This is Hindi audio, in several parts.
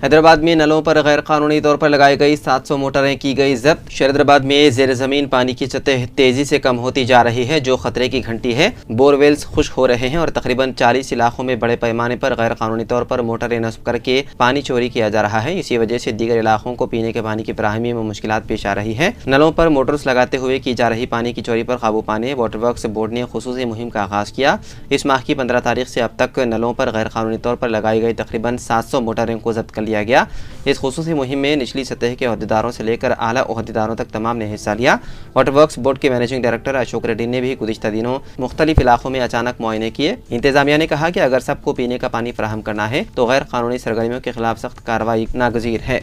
हैदराबाद में नलों पर गैर कानूनी तौर पर लगाई गई 700 मोटरें की गई जब्त। हैदराबाद में ज़ेर ज़मीन पानी की सतह तेज़ी से कम होती जा रही है, जो खतरे की घंटी है। बोरवेल्स खुश्क हो रहे हैं और तकरीबन 40 इलाकों में बड़े पैमाने पर गैर कानूनी तौर पर मोटरें नस्ब करके पानी चोरी किया जा रहा है। इसी वजह से दीगर इलाकों को पीने के पानी की फराहमी में मुश्किलात पेश आ रही है। नलों पर मोटर्स लगाते हुए की जा रही पानी की चोरी पर काबू पाने वाटर वर्क्स बोर्ड ने खुसूसी मुहिम का आगाज़ किया। इस माह की 15 तारीख से अब तक नलों पर गैर कानूनी तौर पर लगाई गई तकरीबन 700 मोटरें को जब्त कर लिया गया। इस खुसूसी मुहिम में निचली सतह के ओहदेदारों से लेकर आला ओहदेदारों तक तमाम ने हिस्सा लिया। वाटर वर्क्स बोर्ड के मैनेजिंग डायरेक्टर अशोक रेड्डी ने भी गुज़िश्ता दिनों मुख्तलिफ इलाकों में अचानक मुआयने किए। इंतजामिया ने कहा कि अगर सबको पीने का पानी फराहम करना है तो गैर कानूनी सरगर्मियों के खिलाफ सख्त कार्रवाई नागज़ीर है।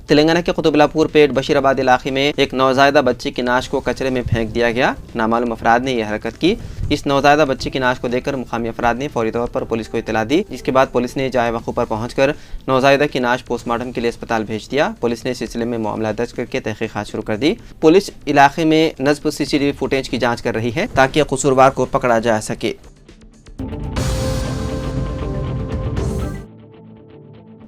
तेलंगाना के कुतुबलापुर पेट बशीराबाद इलाके में एक नौज़ायदा बच्ची की नाश को कचरे में फेंक दिया गया। नामालूम अफराद ने यह हरकत की। इस नौज़ायदा बच्ची की नाश को देखकर मुकामी अफराद ने फौरी तौर पर पुलिस को इत्तला दी, जिसके बाद पुलिस ने जाए वक़ू पर पहुंचकर नौज़ायदा की नाश पोस्टमार्टम के लिए अस्पताल भेज दिया। पुलिस ने इस सिलसिले में मामला दर्ज करके तहकीकात शुरू कर दी। पुलिस इलाके में नस्ब CCTV फुटेज की जाँच कर रही है ताकि कसूरवार को पकड़ा जा सके।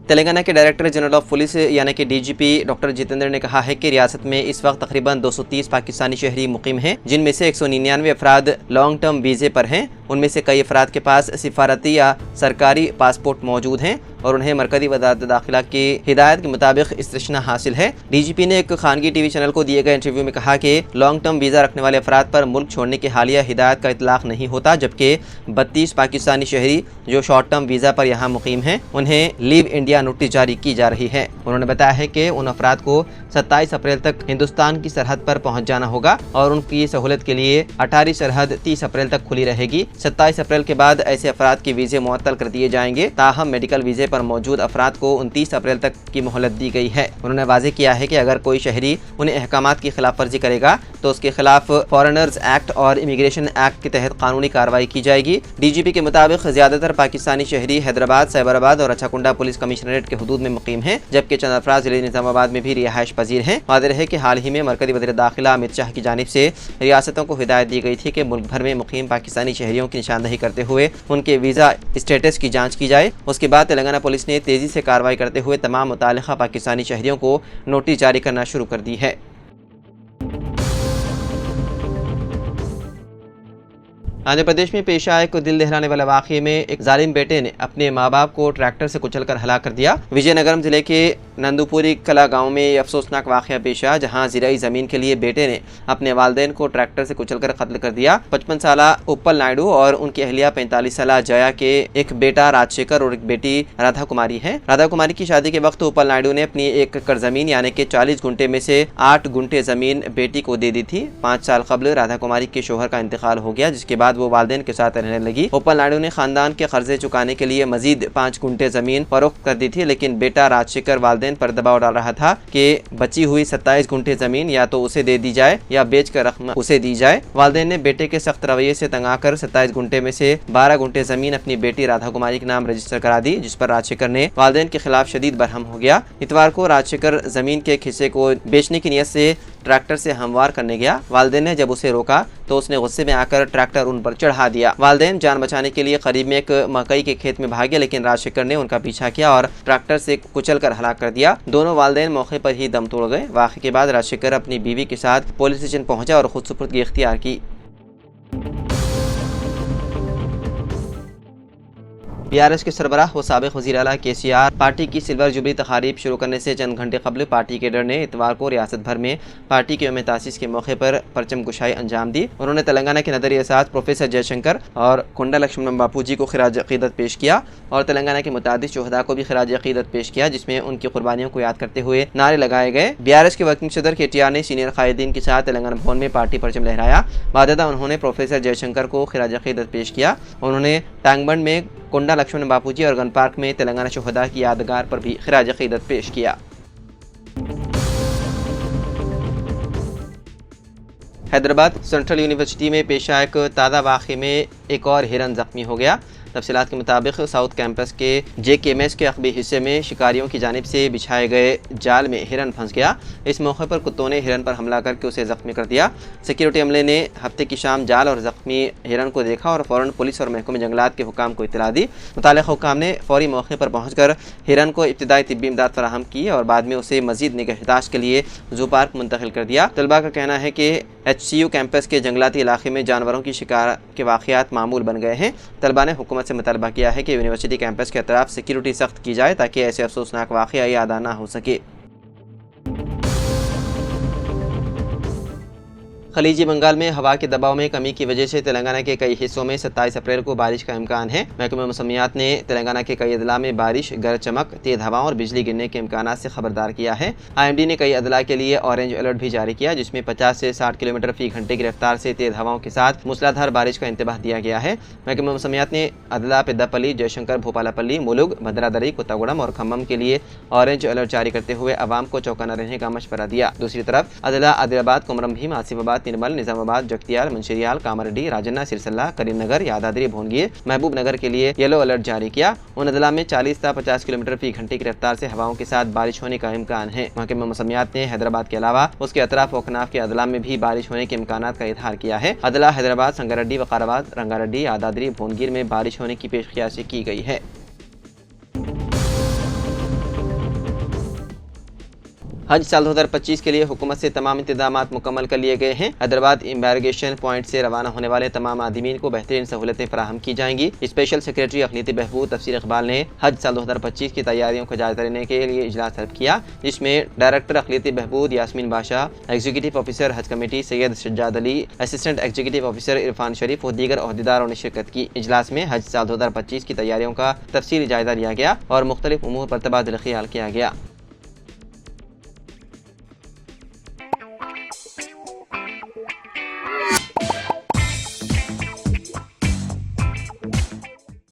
तेलंगाना के डायरेक्टर जनरल ऑफ पुलिस यानी कि DGP डॉक्टर जितेंद्र ने कहा है कि रियासत में इस वक्त तकरीबन 230 पाकिस्तानी शहरी मुकीम हैं, जिनमें से 199 अफराद लॉन्ग टर्म वीज़े पर हैं। उनमें से कई अफराद के पास सिफारती या सरकारी पासपोर्ट मौजूद हैं और उन्हें मरकज़ी वज़ारत दाखिला की हिदायत के मुताबिक इस्तिस्ना हासिल है। DGP ने एक खानगी TV चैनल को दिए गए इंटरव्यू में कहा कि लॉन्ग टर्म वीज़ा रखने वाले अफराद पर मुल्क छोड़ने की हालिया हिदायत का इतलाक़ नहीं होता, जबकि 32 पाकिस्तानी शहरी जो शॉर्ट टर्म वीज़ा पर यहाँ मुकीम हैं उन्हें लीव इंडिया नोटिस जारी की जा रही है। उन्होंने बताया है कि उन अफराद को 27 अप्रैल तक हिंदुस्तान की सरहद पर पहुँच जाना होगा और उनकी सहूलत के लिए अटारी सरहद 30 अप्रैल तक खुली रहेगी। 27 अप्रैल के बाद ऐसे अफराद के वीज़े मुअत्तल कर दिए जाएंगे। ताहम मेडिकल वीज़े पर मौजूद अफराद को 29 अप्रैल तक की मोहलत दी गई है। उन्होंने वाज़ेह किया है कि अगर कोई शहरी उन्हें अहकामात की खिलाफ वर्जी करेगा तो उसके खिलाफ फॉरेनर्स एक्ट और इमिग्रेशन एक्ट के तहत कानूनी कार्रवाई की जाएगी। DGP के मुताबिक ज़्यादातर पाकिस्तानी शहरी हैदराबाद, साइबराबाद और अछाकुंडा पुलिस कमिश्नरेट के हुदूद में मुकीम हैं, जबकि चंद अफराद ज़िले निज़ामाबाद में भी रिहाइश पजीर हैं। वाज़ेह है कि हाल ही में मरकज़ी वज़ीर दाखिला अमित शाह की जानिब से रियासतों को हिदायत दी गई थी कि मुल्क भर में मुकीम पाकिस्तानी शहरियों की निशानदही करते हुए उनके वीज़ा स्टेटस की जाँच की जाए। उसके बाद तेलंगाना पुलिस ने तेज़ी से कार्रवाई करते हुए तमाम मुतालिका पाकिस्तानी शहरियों को नोटिस जारी करना शुरू कर दी है। आंध्र प्रदेश में पेश आए को दिल दहलाने वाले वाक़े में एक जालिम बेटे ने अपने माँ बाप को ट्रैक्टर से कुचलकर हलाक कर दिया। विजयनगरम जिले के नंदुपुरी कला गांव में यह अफसोसनाक वाक़या पेश आया, जहां ज़िराई ज़मीन के लिए बेटे ने अपने वालिदैन को ट्रैक्टर से कुचलकर कत्ल कर दिया। 55 साला उप्पल नायडू और उनकी अहलिया 45 साला जया के एक बेटा राजशेखर और एक बेटी राधा कुमारी है। राधा कुमारी की शादी के वक्त उप्पल नायडू ने अपनी 1 एकड़ ज़मीन यानी कि 40 गुंटे में से 8 गुंटे ज़मीन बेटी को दे दी थी। 5 साल कबल राधा कुमारी के शोहर का इंतकाल हो गया, जिसके बाद वो वालिदैन के साथ रहने लगी। उप्पल नायडू ने खानदान के कर्जे चुकाने के लिए मजीद 5 गुंटे ज़मीन फरोख्त कर दी थी, लेकिन बेटा राजशेखर वालिदैन पर दबाव डाल रहा था कि बची हुई 27 गुंटे ज़मीन या तो उसे दे दी जाए या बेच कर रकम उसे दी जाए। वालिदैन ने बेटे के सख्त रवैये से तंग आकर 27 गुंटे में से 12 गुंटे ज़मीन अपनी बेटी राधा कुमारी के नाम रजिस्टर करा दी, जिस पर राजशेखर ने वालिदैन के खिलाफ शदीद बरहम हो गया। इतवार को राजशेखर ज़मीन के एक हिस्से को बेचने की नीयत से ट्रैक्टर से हमवार करने गया। वालिदैन ने जब उसे रोका तो उसने गुस्से में आकर ट्रैक्टर उन पर चढ़ा दिया। वालिदैन जान बचाने के लिए करीब में एक मकई के खेत में भागे, लेकिन राजशेखर ने उनका पीछा किया और ट्रैक्टर से कुचलकर हलाक कर दिया। दोनों वालिदैन मौके पर ही दम तोड़ गए। वाक़े के बाद राजशेखर अपनी बीवी के साथ पुलिस स्टेशन पहुंचा और खुद सुपुर्दगी इख्तियार की। BRS के सरबराह व साबिक़ वज़ीर आला KCR पार्टी की सिल्वर जुबली तकारीब शुरू करने से चंद घंटे कबल पार्टी के डर ने इतवार को रियासत भर में पार्टी के यौम तासीस के मौके पर परचम कुशाई अंजाम दी। उन्होंने तेलंगाना के नदरी असाद प्रोफेसर जयशंकर और कुंडा लक्ष्मण बापूजी को खिराज अक़ीदत पेश किया और तेलंगाना के मुतादिद शुहदा को भी खिराज अक़ीदत पेश किया, जिसमें उनकी कुर्बानियों को याद करते हुए नारे लगाए गए। BRS के वर्किंग सदर KTR ने सीनियर कायदीन के साथ तेलंगाना भवन में पार्टी परचम लहराया। बाददा उन्होंने प्रोफेसर जयशंकर को खिराज अक़ीदत पेश किया। उन्होंने टैंगबंड में कुंडा लक्ष्मण बापूजी और गन पार्क में तेलंगाना शुहदा की यादगार पर भी खिराज अक़ीदत पेश किया। हैदराबाद सेंट्रल यूनिवर्सिटी में पेश आए ताज़ा वाक़े में एक और हिरन ज़ख्मी हो गया। तफसीलात के मुताबिक साउथ कैंपस के JKMS के अखबी हिस्से में शिकारियों की जानिब से बिछाए गए जाल में हिरन फंस गया। इस मौके पर कुत्तों ने हिरन पर हमला करके उसे जख्मी कर दिया। सिक्योरिटी अमले ने हफ्ते की शाम जाल और जख्मी हिरन को देखा और फ़ौरन पुलिस और महकमे जंगलात के हुकाम को इत्तला दी। मुताल्लिक़ हुकाम ने फौरी मौके पर पहुंचकर हिरन को इब्तिदाई तिब्बी इमदाद फराहम की और बाद में उसे मजीद निगहदाश्त के लिए जू पार्क मुंतकिल कर दिया। तलबा का कहना है कि HCU कैंपस के जंगलाती इलाके में जानवरों की शिकार के वाक़यात मामूल बन गए हैं। तलबा ने हुकूमत से मुतालबा किया है कि यूनिवर्सिटी कैंपस के अतराफ सिक्योरिटी सख्त की जाए ताकि ऐसे अफसोसनाक वाक़या याद ना हो सके। खलीजी बंगाल में हवा के दबाव में कमी की वजह से तेलंगाना के कई हिस्सों में 27 अप्रैल को बारिश का इम्कान है। महकमा मौसमियात ने तेलंगाना के कई अदला में बारिश, गरज चमक, तेज हवाओं और बिजली गिरने के इम्कान से खबरदार किया है। IMD ने कई अदला के लिए ऑरेंज अलर्ट भी जारी किया, जिसमें 50 से 60 किलोमीटर फी घंटे की रफ्तार से तेज हवाओं के साथ मूसलाधार बारिश का इंतबाह दिया गया है। महकमा मौसमियात ने अदला, पेद्दापल्ली, जयशंकर, भोपालापल्ली, मुलुग, भद्रादरी, कोत्तागुड़म और खम्मम के लिए ऑरेंज अलर्ट जारी करते हुए अवाम को चौकन्ना रहने का मशवरा दिया। दूसरी तरफ अदला, आदिलाबाद, कोमरम भीम, आसिफाबाद, निर्मल, निजामाबाद, जगतियाल, मंशिरियाल, कामारेड्डी, राजन्ना, सिरसल्ला, करीमनगर, यादाद्री, भोनगिर, महबूब नगर के लिए येलो अलर्ट जारी किया। उन अदला में 40 से 50 किलोमीटर फी घंटे की रफ्तार से हवाओं के साथ बारिश होने का इम्कान है। महकमा मौसमियात ने हैदराबाद के अलावा उसके अतराफ व कनाफ के अदला में भी बारिश होने के इम्कान का इजहार किया है। अदला, हैदराबाद, संगारेड्डी, वकाराबाद, रंगारेड्डी, यादाद्री, भोनगिर में बारिश होने की पेशकियासी की गई है। हज साल 2025 के लिए हुकूमत से तमाम इंतजामात मुकम्मल कर लिए गए हैं। हैदराबाद इम्बारगेशन पॉइंट से रवाना होने वाले तमाम आदमीन को बेहतरीन सहूलतें फराहम की जाएंगी। स्पेशल सेक्रेटरी अक़लियती बहबूद तफसीर इकबाल ने हज साल 2025 की तैयारियों का जायजा लेने के लिए इजलास तलब किया, जिसमें डायरेक्टर अक़लियती बहबूद Yasmeen Badshah, executive officer Haj committee Syed Sajjad Ali, assistant executive officer Irfan Sharif और दीगर अहदेदारों ने शिरकत की। इजलास में हज साल 2025 की तैयारियों का तफसीली जायजा लिया गया और मुख्तलिफ उमूर पर तबादला ख्याल किया गया।